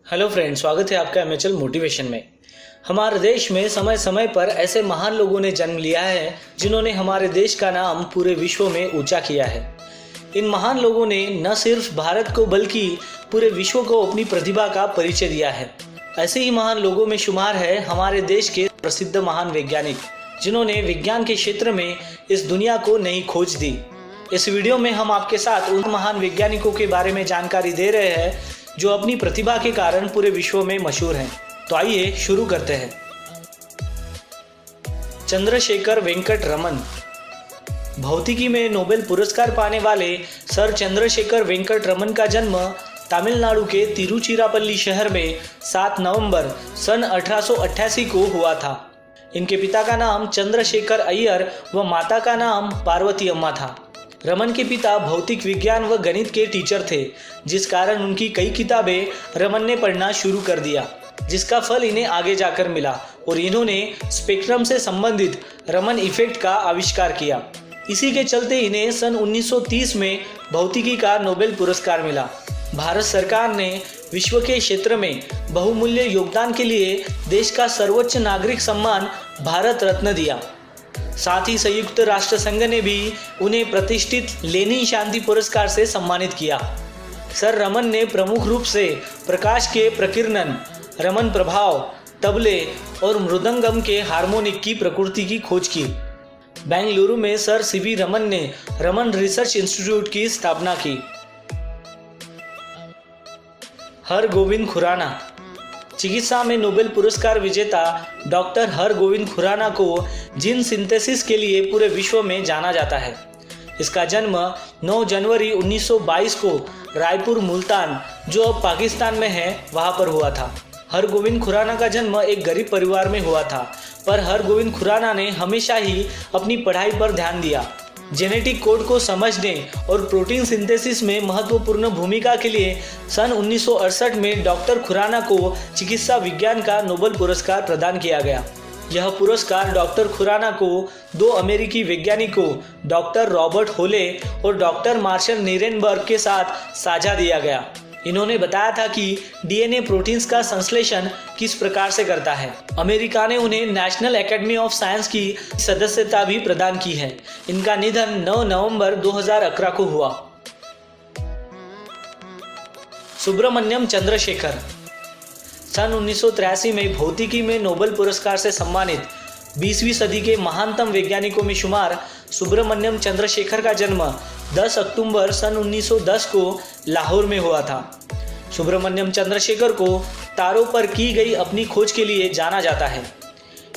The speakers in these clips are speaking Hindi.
हेलो फ्रेंड्स, स्वागत है आपका एमएचएल मोटिवेशन में। हमारे देश में समय समय पर ऐसे महान लोगों ने जन्म लिया है जिन्होंने हमारे देश का नाम पूरे विश्व में ऊंचा किया है। इन महान लोगों ने न सिर्फ भारत को बल्कि पूरे विश्व को अपनी प्रतिभा का परिचय दिया है। ऐसे ही महान लोगों में शुमार है हमारे देश के प्रसिद्ध महान वैज्ञानिक जिन्होंने विज्ञान के क्षेत्र में इस दुनिया को नई खोज दी। इस वीडियो में हम आपके साथ उन महान वैज्ञानिकों के बारे में जानकारी दे रहे हैं जो अपनी प्रतिभा के कारण पूरे विश्व में मशहूर हैं। तो आइए शुरू करते हैं। चंद्रशेखर वेंकट रमन। भौतिकी में नोबेल पुरस्कार पाने वाले सर चंद्रशेखर वेंकट रमन का जन्म तमिलनाडु के तिरुचिरापल्ली शहर में 7 नवंबर सन 1888 को हुआ था। इनके पिता का नाम चंद्रशेखर अय्यर व माता का नाम पार्वती अम्मा था। रमन के पिता भौतिक विज्ञान व गणित के टीचर थे, जिस कारण उनकी कई किताबें रमन ने पढ़ना शुरू कर दिया, जिसका फल इन्हें आगे जाकर मिला और इन्होंने स्पेक्ट्रम से संबंधित रमन इफेक्ट का आविष्कार किया। इसी के चलते इन्हें सन 1930 में भौतिकी का नोबेल पुरस्कार मिला। भारत सरकार ने विश्व के क्षेत्र में बहुमूल्य योगदान के लिए देश का सर्वोच्च नागरिक सम्मान भारत रत्न दिया। साथ ही संयुक्त राष्ट्र संघ ने भी उन्हें प्रतिष्ठित लेनिन शांति पुरस्कार से सम्मानित किया। सर रमन ने प्रमुख रूप से प्रकाश के प्रकीर्णन, रमन प्रभाव, तबले और मृदंगम के हार्मोनिक की प्रकृति की खोज की। बेंगलुरु में सर सीवी रमन ने रमन रिसर्च इंस्टीट्यूट की स्थापना की। हरगोविंद खुराना। चिकित्सा में नोबेल पुरस्कार विजेता डॉक्टर हरगोविंद खुराना को जीन सिंथेसिस के लिए पूरे विश्व में जाना जाता है। इसका जन्म 9 जनवरी 1922 को रायपुर मुल्तान, जो अब पाकिस्तान में है, वहां पर हुआ था। हरगोविंद खुराना का जन्म एक गरीब परिवार में हुआ था, पर हरगोविंद खुराना ने हमेशा ही अपनी पढ़ाई पर ध्यान दिया। जेनेटिक कोड को समझने और प्रोटीन सिंथेसिस में महत्वपूर्ण भूमिका के लिए सन 1968 में डॉक्टर खुराना को चिकित्सा विज्ञान का नोबेल पुरस्कार प्रदान किया गया। यह पुरस्कार डॉक्टर खुराना को 2 अमेरिकी वैज्ञानिकों डॉक्टर रॉबर्ट होले और डॉक्टर मार्शल नीरेनबर्ग के साथ साझा दिया गया। इन्होंने बताया था कि डीएनए प्रोटीन्स का संश्लेषण किस प्रकार से करता है। अमेरिका ने उन्हें नेशनल एकेडमी ऑफ साइंस की सदस्यता भी प्रदान की है। इनका निधन 9 नवंबर 2011 को हुआ। सुब्रमण्यम चंद्रशेखर। सन 1983 में भौतिकी में नोबेल पुरस्कार से सम्मानित 20वीं सदी के महानतम वैज्ञानिकों में शुमार सुब्रमण्यम चंद्रशेखर का जन्म 10 अक्टूबर सन 1910 को लाहौर में हुआ था। सुब्रमण्यम चंद्रशेखर को तारों पर की गई अपनी खोज के लिए जाना जाता है।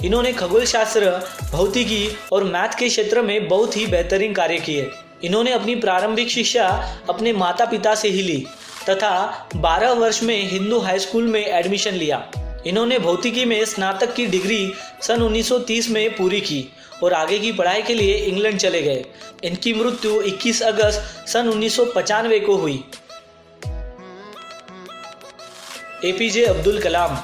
इन्होंने खगोल शास्त्र, भौतिकी और मैथ के क्षेत्र में बहुत ही बेहतरीन कार्य किए। इन्होंने अपनी प्रारंभिक शिक्षा अपने माता पिता से ही ली तथा 12 वर्ष में हिंदू हाई स्कूल में एडमिशन लिया। इन्होंने भौतिकी में स्नातक की डिग्री सन 1930 में पूरी की और आगे की पढ़ाई के लिए इंग्लैंड चले गए। इनकी मृत्यु 21 अगस्त सन 1995 को हुई। APJ Abdul Kalam.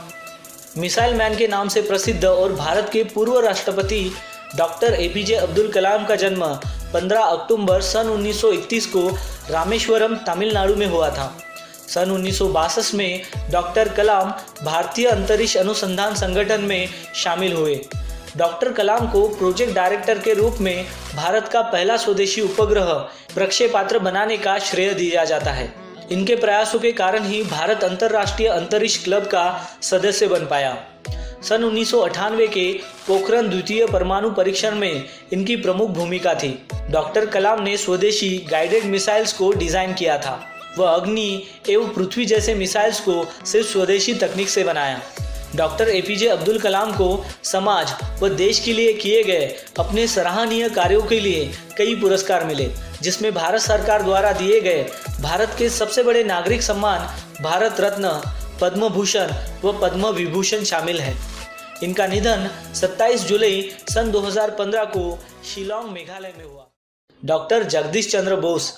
Missile man के नाम से प्रसिद्ध और भारत के पूर्व राष्ट्रपति डॉक्टर एपीजे अब्दुल कलाम का जन्म 15 अक्टूबर सन 1931 को रामेश्वरम, तमिलनाडु में हुआ था। सन 1962 में डॉक्टर कलाम भारतीय अंतरिक्ष अनुसंधान संगठन में शामिल हुए। डॉक्टर कलाम को प्रोजेक्ट डायरेक्टर के रूप में भारत का पहला स्वदेशी उपग्रह प्रक्षेपात्र बनाने का श्रेय दिया जाता है। इनके प्रयासों के कारण ही भारत अंतर्राष्ट्रीय अंतरिक्ष क्लब का सदस्य बन पाया। सन 1998 के पोखरण द्वितीय परमाणु परीक्षण में इनकी प्रमुख भूमिका थी। डॉक्टर कलाम ने स्वदेशी गाइडेड मिसाइल्स को डिजाइन किया था। वह अग्नि एवं पृथ्वी जैसे मिसाइल्स को सिर्फ स्वदेशी तकनीक से बनाया। डॉक्टर एपीजे अब्दुल कलाम को समाज व देश के लिए किए गए अपने सराहनीय कार्यों के लिए कई पुरस्कार मिले, जिसमें भारत सरकार द्वारा दिए गए भारत के सबसे बड़े नागरिक सम्मान भारत रत्न, पद्म भूषण व पद्म विभूषण शामिल है। इनका निधन 27 जुलाई सन 2015 को शिलांग, मेघालय में हुआ। डॉक्टर जगदीश चंद्र बोस।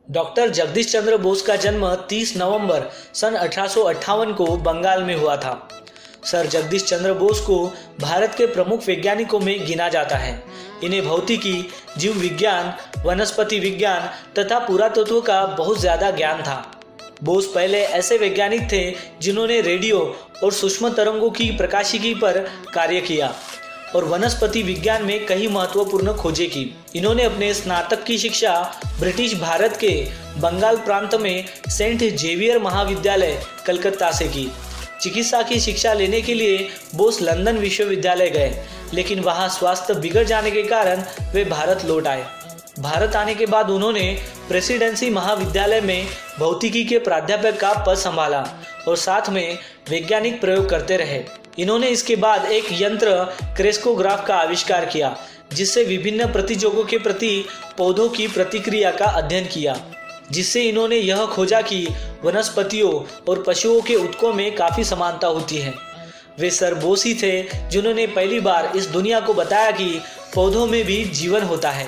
डॉक्टर जगदीश चंद्र बोस का जन्म 30 नवंबर सन 1858 को बंगाल में हुआ था। सर जगदीश चंद्र बोस को भारत के प्रमुख वैज्ञानिकों में गिना जाता है। इन्हें भौतिकी, जीव विज्ञान, वनस्पति विज्ञान तथा पुरातत्व का बहुत ज़्यादा ज्ञान था। बोस पहले ऐसे वैज्ञानिक थे जिन्होंने रेडियो और सूक्ष्म तरंगों की प्रकाशिकी पर कार्य किया और वनस्पति विज्ञान में कई महत्वपूर्ण खोजें की। इन्होंने अपने स्नातक की शिक्षा ब्रिटिश भारत के बंगाल प्रांत में सेंट जेवियर महाविद्यालय कलकत्ता से की। चिकित्सा की शिक्षा लेने के लिए बोस लंदन विश्वविद्यालय गए, लेकिन वहां स्वास्थ्य बिगड़ जाने के कारण वे भारत लौट आए। भारत आने के बाद उन्होंने प्रेसिडेंसी महाविद्यालय में भौतिकी के प्राध्यापक का पद संभाला और साथ में वैज्ञानिक प्रयोग करते रहे। इन्होंने इसके बाद एक यंत्र क्रेस्कोग्राफ का आविष्कार किया, जिससे विभिन्न प्रतिजोगों के प्रति पौधों की प्रतिक्रिया का अध्ययन किया, जिससे इन्होंने यह खोजा कि वनस्पतियों और पशुओं के ऊतकों में काफ़ी समानता होती है। वे सर बोस ही थे जिन्होंने पहली बार इस दुनिया को बताया कि पौधों में भी जीवन होता है।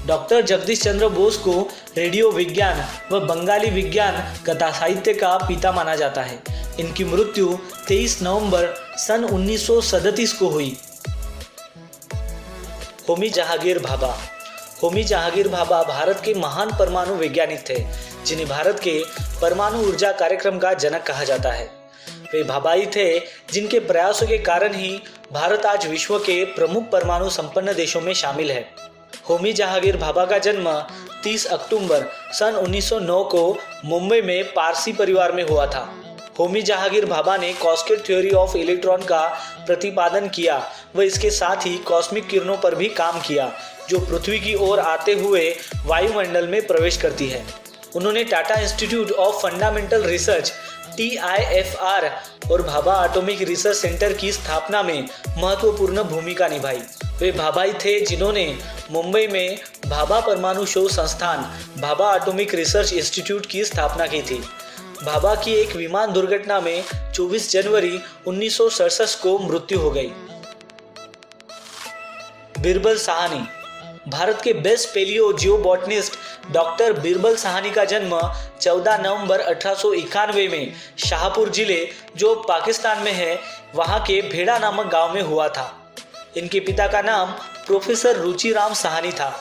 डॉक्टर जगदीश चंद्र बोस को रेडियो विज्ञान व बंगाली विज्ञान कथा साहित्य का पिता माना जाता है। इनकी मृत्यु 23 नवंबर सन 1937 को हुई। होमी जहांगीर भाभा। होमी जहांगीर भाभा भारत के महान परमाणु वैज्ञानिक थे, जिन्हें भारत के परमाणु ऊर्जा कार्यक्रम का जनक कहा जाता है। वे भाभाई थे जिनके प्रयासों के कारण ही भारत आज विश्व के प्रमुख परमाणु संपन्न देशों में शामिल है। होमी जहांगीर भाभा का जन्म 30 अक्टूबर सन 1909 को मुंबई में पारसी परिवार में हुआ था। होमी जहांगीर भाभा ने कॉस्केट थ्योरी ऑफ इलेक्ट्रॉन का प्रतिपादन किया व इसके साथ ही कॉस्मिक किरणों पर भी काम किया, जो पृथ्वी की ओर आते हुए वायुमंडल में प्रवेश करती है। उन्होंने Tata institute of fundamental research TIFR और भाभा एटॉमिक रिसर्च सेंटर की स्थापना में महत्वपूर्ण भूमिका निभाई। वे भाभाई थे जिन्होंने मुंबई में भाभा परमाणु शोध संस्थान भाभा एटॉमिक रिसर्च इंस्टीट्यूट की स्थापना की थी। भाभा की एक विमान दुर्घटना में 24 जनवरी 1967 को मृत्यु हो गई। बिरबल साहनी। भारत के best palaeo geobotanist doctor Birbal Sahni का जन्म 14 नवंबर 1891 में शाहपुर जिले, जो पाकिस्तान में है, वहां के भेड़ा नामक गांव में हुआ था। इनके पिता का नाम प्रोफेसर रुचिराम साहनी था।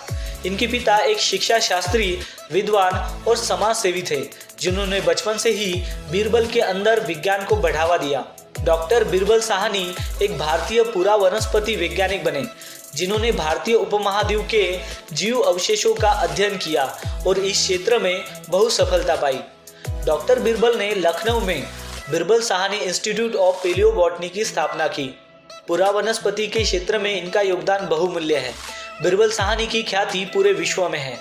इनके पिता एक शिक्षा शास्त्री, विद्वान और समाज सेवी थे, जिन्होंने बचपन से ही बिरबल के अंदर विज्ञान को बढ़ावा दिया। डॉक्टर बिरबल साहनी एक भारतीय पुरा वनस्पति वैज्ञानिक बने, जिन्होंने भारतीय उपमहाद्वीप के जीव अवशेषों का अध्ययन किया और इस क्षेत्र में बहुत सफलता पाई। डॉक्टर बिरबल ने लखनऊ में Birbal Sahni institute of palaeobotany की स्थापना की। पुरा वनस्पति के क्षेत्र में इनका योगदान बहुमूल्य है। बिरबल साहनी की ख्याति पूरे विश्व में है।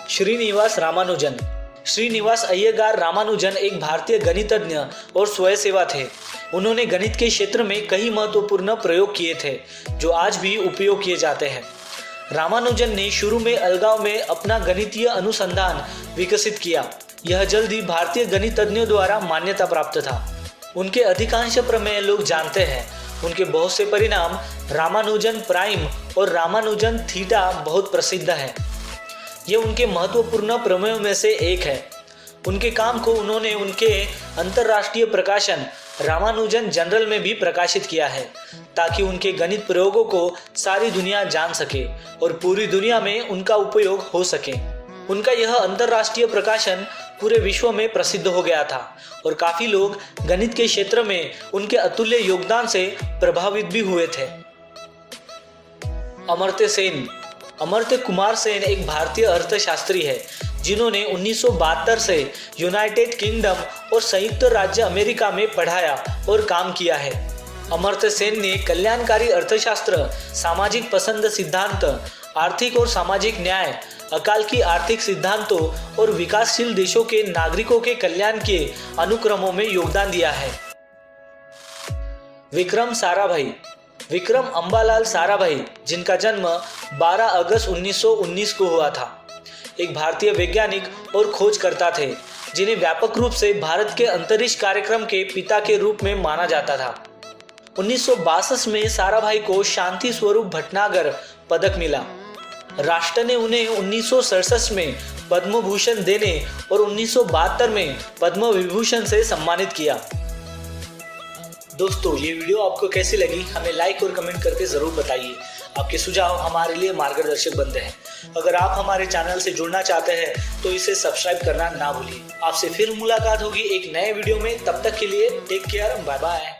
श्रीनिवास रामानुजन। श्रीनिवास अय्यंगार रामानुजन एक भारतीय गणितज्ञ और स्वयंसेवा थे। उन्होंने गणित के क्षेत्र में कई महत्वपूर्ण प्रयोग किए थे, जो आज भी उपयोग किए जाते हैं। रामानुजन ने शुरू में अलगाव में अपना गणितीय अनुसंधान विकसित किया। यह जल्द ही भारतीय गणितज्ञों द्वारा मान्यता प्राप्त था। उनके अधिकांश प्रमेय लोग जानते हैं। उनके बहुत से परिणाम रामानुजन प्राइम और रामानुजन थीटा बहुत प्रसिद्ध है। ये उनके महत्वपूर्ण प्रमेयों में से एक है। उनके काम को उन्होंने उनके अंतर्राष्ट्रीय प्रकाशन रामानुजन जनरल में भी प्रकाशित किया है, ताकि उनके गणित प्रयोगों को सारी दुनिया जान सके और पूरी दुनिया में उनका उपयोग हो सके। उनका यह अंतर्राष्ट्रीय प्रकाशन पूरे विश्व में प्रसिद्ध हो गया था और काफी लोग गणित के क्षेत्र में उनके अतुल्य योगदान से प्रभावित भी हुए थे। अमर्त्य सेन। अमर्त्य कुमार सेन एक भारतीय अर्थशास्त्री है, जिन्होंने 1972 से यूनाइटेड किंगडम और संयुक्त राज्य अमेरिका में पढ़ाया और काम किया है। अमर्त्य सेन ने कल्याणकारी अर्थशास्त्र, सामाजिक पसंद सिद्धांत, आर्थिक और सामाजिक न्याय, अकाल की आर्थिक सिद्धांतों और विकासशील देशों के नागरिकों के कल्याण के अनुक्रमों में योगदान दिया है। विक्रम साराभाई। विक्रम अंबालाल साराभाई, जिनका जन्म 12 अगस्त 1919 को हुआ था, एक भारतीय वैज्ञानिक और खोजकर्ता थे, जिन्हें व्यापक रूप से भारत के अंतरिक्ष कार्यक्रम के पिता के रूप में माना जाता था। 1962 में साराभाई को शांति स्वरूप भटनागर पदक मिला। राष्ट्र ने उन्हें 1967 में पद्म भूषण देने और 1972 में पद्म विभूषण से सम्मानित किया। दोस्तों, ये वीडियो आपको कैसी लगी हमें लाइक और कमेंट करके ज़रूर बताइए। आपके सुझाव हमारे लिए मार्गदर्शक बनते हैं। अगर आप हमारे चैनल से जुड़ना चाहते हैं तो इसे सब्सक्राइब करना ना भूलिए। आपसे फिर मुलाकात होगी एक नए वीडियो में, तब तक के लिए टेक केयर, बाय बाय।